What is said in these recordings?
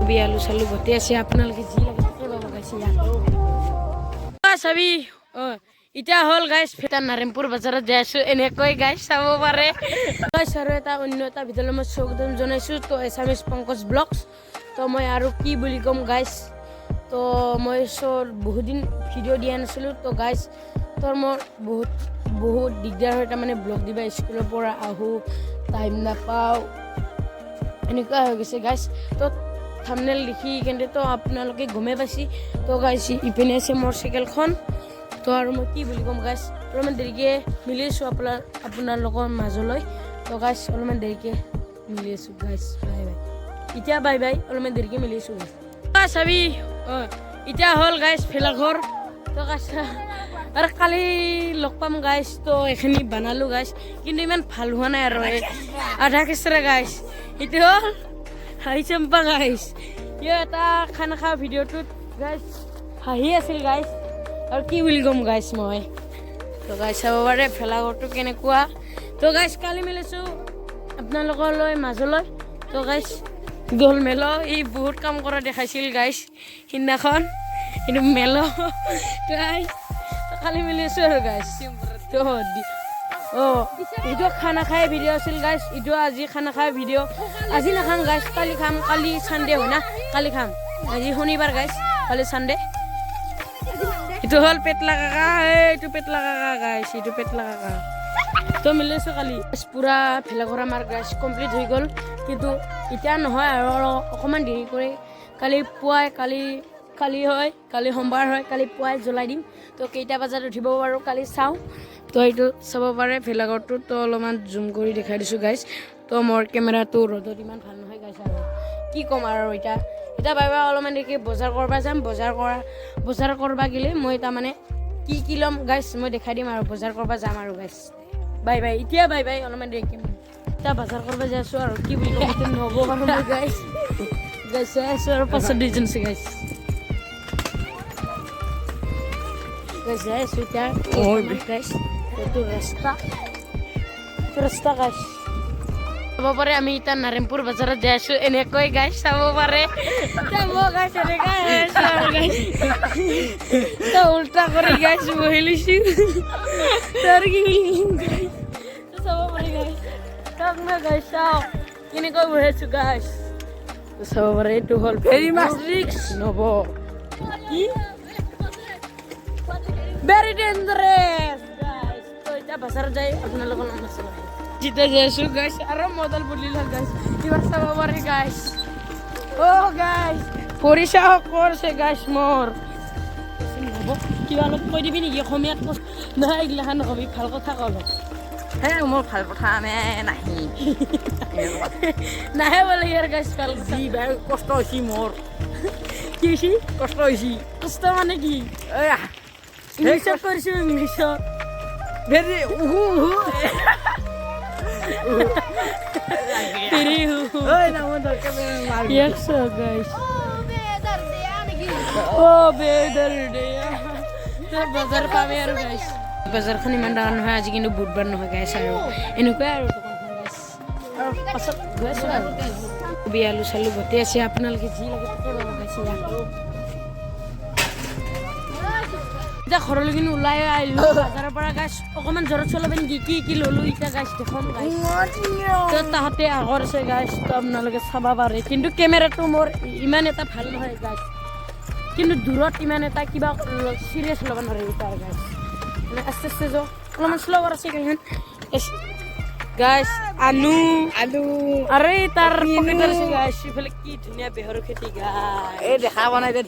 আলু চালু গোটেই আছে আপোনালোকে যি লাগে তাকে পাব গাইছে চাবি এতিয়া হ'ল গাইছ ফেটাৰ নাৰায়ণপুৰ বজাৰত যাই আছো এনেকৈ গাইছ চাব পাৰে গাইছ আৰু এটা অন্য এটা ভিডিঅ'লৈ মই স্বাগতম জনাইছোঁ তো এছামিজ পংকজ ব্লগছ তো মই আৰু কি বুলি ক'ম গাইছ তো মই বহুত দিন ভিডিঅ' দিয়া নাছিলোঁ তো গাইছ তোৰ মোৰ বহুত দিগদাৰ হয় তাৰমানে ব্লগ দিবা স্কুলৰ পৰা আহোঁ টাইম নাপাওঁ এনেকুৱা হৈ গৈছে গাইছ তো থাম্বনেল দেখি কেনে তো আপোনালোকে গমেই পাইছে তো গাইছ ইপিনে আছে মোৰ চাইকেলখন তো আৰু মই কি বুলি ক'ম গাইছ অলপমান দেৰিকৈ মিলি আছোঁ আপোনালোকৰ মাজলৈ তো গাইছ অলপমান দেৰিকৈ মিলি আছোঁ গাইছ বাই বাই এতিয়া বাই বাই অলপমান দেৰিকৈ মিলি আছোঁ গাইছ চাবি এতিয়া হ'ল গাইছ ভেলাঘৰ তো গাইছ আৰু কালি লগ পাম গাইছ তো এইখিনি বনালোঁ গাইছ কিন্তু ইমান ভাল হোৱা নাই আৰু আধা কেঁচৰা গাইছ এইটো হ'ল হাঁহি চম্পা গাইছ ইয়ো এটা খানা খোৱা ভিডিঅ'টোত গাইছ হাঁহি আছিল গাইছ আৰু কি বুলি ক'ম গাইছ মই তো গাইছ চাব পাৰে ভেলাঘৰটো কেনেকুৱা তো গাইছ কালি মিলিছোঁ আপোনালোকলৈ মাজলৈ তো গাইছ গ'ল মেল ই বহুত কাম কৰা দেখাইছিল গাইছ সিদিনাখন কিন্তু মেল গাইছ কালি মিলিছোঁ আৰু গাইছ তো এইটো খানা খাই ভিডিঅ' আছিল গাইছ এইটো আজি খানা খাই ভিডিঅ' আজি নাখাম গাইছ কালি খাম কালি চানডে হয় না কালি খাম আজি শনিবাৰ গাইছ কালি চানডে এইটো হ'ল পেটলা কাকা এইটো পেটলা কাকা গাইছ এইটো পেটলা কাকা তো মিলিছোঁ কালি পূৰা ভেলাঘৰ আমাৰ গাইছ কমপ্লিট হৈ গ'ল কিন্তু এতিয়া নহয় আৰু অকণমান দেৰি কৰি কালি পুৱাই কালি হয় কালি সোমবাৰ হয় কালি পুৱাই জ্বলাই দিম তো কেইটা বজাত উঠিব পাৰোঁ কালি চাওঁ তো এইটো চাব পাৰে ভেলাঘৰটো তো অলপমান জুম কৰি দেখাই দিছোঁ গাইছ তো মোৰ কেমেৰাটো ৰ'দত ইমান ভাল নহয় গাইছ আৰু কি ক'ম আৰু এতিয়া বাই বাই অলপমান দেৰিকৈ বজাৰ কৰিব যাম বজাৰ কৰিব গ'লে মই তাৰমানে কি ল'ম গাইছ মই দেখাই দিম আৰু বজাৰ কৰিব যাম আৰু গাইছ বাই বাই এতিয়া বাই বাই অলপমান দেৰিকৈ এতিয়া বজাৰ কৰিব যাই আছোঁ আৰু কি বুলি ক'ম এতিয়া নহ'ব বাৰু মই গাইছ যাই আছোঁ আৰু পাছত দুইজন আছে গাইছ যাই আছোঁ এতিয়া গাইছ এইটো ৰাস্তা গাইছ চাব পাৰে আমি এতিয়া নাৰায়ণপুৰ বজাৰত যাই আছোঁ এনেকৈ গাইছ চাব পাৰে গাইছ এনেকৈ উল্টা কৰি গাইছ বহি লৈছোঁ তাৰ কি চাব পাৰে গাইছ চাওক না গাইছ চাওক কেনেকৈ বহি আছোঁ গাইছ চাব পাৰে এইটো হ'ল ভেৰি মাছ ৰিক্স নহ'ব কি very dangerous guys তো এটা বাজাৰত যাই আপোনালোকৰ নাম আছে জিতা যাই আছোঁ গাইছ আৰু মডেল বুলিলা গাইছ এবাৰ চাব পাৰে গাইছ গাইছ পৰিচা কৰিছে গাইছ মোৰ কিবা অলপ কৈ দিবি নেকি অসমীয়াত নহয় এইগিলাখান নকবি ভাল কথা ক'ল মোৰ ভাল কথা নাহে বোলে ইয়াৰ গাইছ ভাল যি বেয়া কষ্ট হৈছে মোৰ কি হৈছে কষ্ট হৈছে কষ্ট মানে কি ইংলিছত কৰিছোঁ ইংলিছত ভেৰি বজাৰ পাবি আৰু গাইছ বজাৰখন ইমান ডাঙৰ নহয় আজি কিন্তু বুধবাৰ নহয় গাইছ আৰু এনেকুৱাই আৰু আৰু পাছত গৈছোঁ আৰু আলু চালু গোটেই আছে আপোনালোকে যি লাগে তাকে পাব গাইছে এতিয়া ঘৰলৈ কিন্তু ওলাই আহিলোঁ বজাৰৰ পৰা গাইছ অকণমান জ্বৰত চলাব নেকি কি ল'লোঁ এতিয়া গাইছ দেখোন তাহাঁতে আগৰ আছে গাইছ তো আপোনালোকে চাব পাৰে কিন্তু কেমেৰাটো মোৰ ইমান এটা ভাল নহয় গাইছ কিন্তু দূৰত ইমান এটা কিবা চিৰিয়াছ ল'ব নোৱাৰে তাৰ গাইছ মানে আস্তে যাওঁ অলপমান শ্ল' কৰা আছে গাইছ আলু আৰে তাৰ পকেটত আছে গাইছ ইফালে কি ধুনীয়া বেহৰৰ খেতি গাইছ এই দেখা পোৱা নাই যে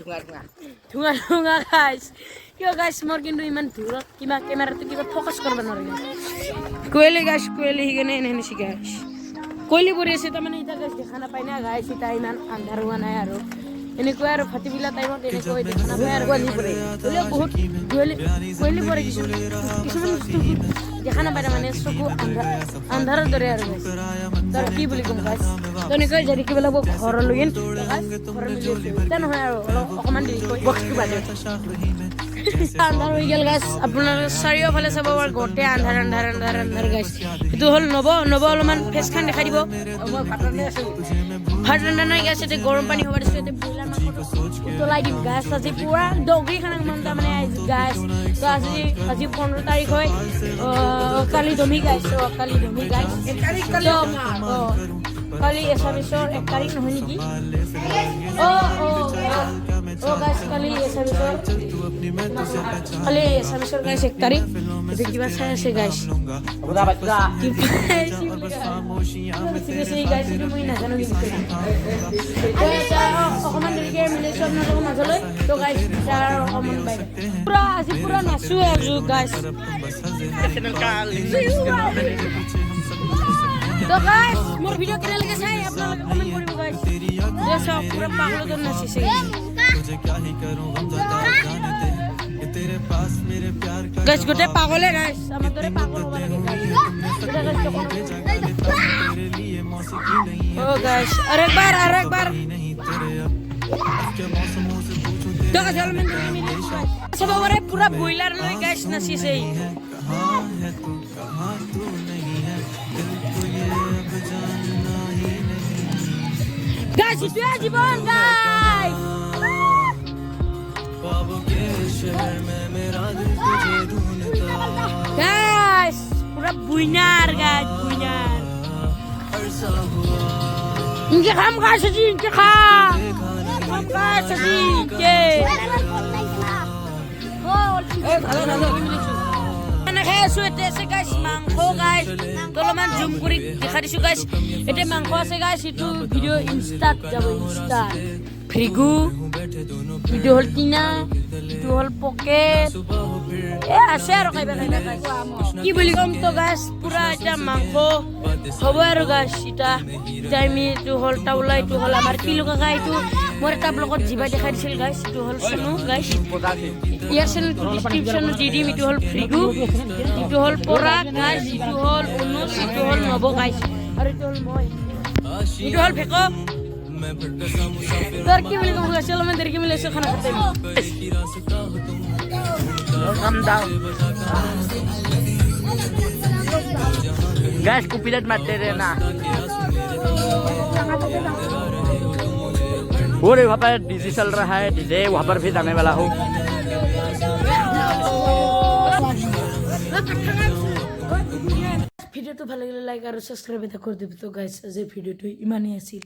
ধোঁঙা গাইছ কিয় গাইছ মোৰ কিন্তু ইমান দূৰত কিবা কেমেৰাটো কিবা ফ'কাছ কৰিব নোৱাৰে কোৱেলি গাইছ সেইকাৰণে এনেহেনিছে গাইছ কোৱেলি পৰি আছে তাৰমানে এতিয়া গাইছ দেখা নাপায় না গাইছ এতিয়া ইমান আন্ধাৰ হোৱা নাই আৰু এনেকুৱাই আৰু ভাটিবিলা টাইমত এনেকৈ দেখা নাপায় আৰু কোৱেলি পৰে হ'লেও বহুত কোৱেলি পৰে কিছুমান বস্তু দেখা নাপায় তাৰমানে চকু আন্ধাৰৰ দৰে আৰু গাইছ তাৰ কি বুলি ক'ম গাইছ তেনেকৈ যাই থাকিব লাগিব ঘৰলৈ এতিয়া নহয় আৰু অকণমান দেৰিকৈ বক্সটো বাজে আন্ধাৰ হৈ গ'ল গাইছ আপোনাৰ চাৰিওফালে চাব পাৰে গোটেই আন্ধাৰ গাইছ এইটো হ'ল নব অলপমান ফেচখন দেখাই দিব মই ভাততে আছোঁ ভাত ৰন্ধা নাই গাইছ এতিয়া গৰম পানী হ'ব দিছোঁ এতিয়া ব্ৰইলাৰ মাংসটো উতলাই দিম গাইছ আজি পুৰা দগৰি খানাক মন তাৰমানে গাইছ তো আজি 15 তাৰিখ হয় কালি দমি গাইছ কালি দমি গাইছ কালি এছামিছৰ 1 তাৰিখ নহয় নেকি গাইছ কালি এছামিছৰ গাইছ 1 তাৰিখ এতিয়া কিবা চাই আছে গাইছ নাজানো কিন্তু অকণমান দেৰিকে মিলাইছোঁ আপোনালোকৰ মাজলৈ তো গাইছ তাৰ অকণমান বাইদেউ পুৰা আজি পুৰা নাচোঁ আৰু গাইছ তো গাইছ মোৰ ভিডিঅ' কেনেলৈকে চাই আপোনালোকে কমেণ্ট কৰিব গাইছ চাওক পুৰা পাগলজন নাচিছে গাইছ গোটেই পাগলে গাইছ আমাৰ দৰে পাগল হ'ব লাগে গাইছ আৰু একবাৰ চাব পাৰে পুৰা ব্ৰইলাৰ লৈ গাইছ নাচিছে গাইছ ইটোৱে জীৱন গাইছ গাইছ পুৰা বুইনাৰ গাইছ বুইনাৰ ইনকে খাম গাইছ আজি ইনকে খাম গাইছ আজি ইনকে খাই আছো এতিয়া আছে গাইছ মাংস গাইছ অলপমান জুম কৰি দেখা দিছো গাইছ এতিয়া মাংস আছে গাইছ এইটো ভিডিঅ' ইনষ্টাত যাব ইনষ্টাত ফ্ৰিগু ইটো হ'ল টিনা ইটো হ'ল পকেট আছে আৰু খাইবা কি বুলি ক'ম তো গাইছ পুৰা এতিয়া মাংস হ'ব আৰু গাইছ এতিয়া আমি এইটো হ'ল টাউলা এইটো হ'ল আমাৰ কিলো কাকা এইটো মোৰ এটা ব্লগত জিভা দেখাই দিছিল গাইছ এইটো হ'ল চনু গাইছ ইয়াৰ চেনেলটো ডিছক্ৰিপশ্যনত দি দিম এইটো হ'ল ফ্ৰিগু এইটো হ'ল পৰাগ গাইছ এইটো হ'ল অনুজ এইটো হ'ল নৱ গাইছ আৰু এইটো হ'ল মই এইটো হ'ল ভেক তোৰ কি বুলি ক'ম গাইছ অলপমান দেৰিকে মিলাইছোঁ খানা খাতে गैस को पिलट मारते रहना वो रे वहाँ पर डीजे चल रहा है डीजे वहाँ पर भी जाने वाला हूँ ভিডিঅ'টো ভাল লাগিলে লাইক আৰু সাবস্ক্ৰাইব এটা কৰি দিব তো গাইছ আজি ভিডিঅ'টো ইমানেই আছিল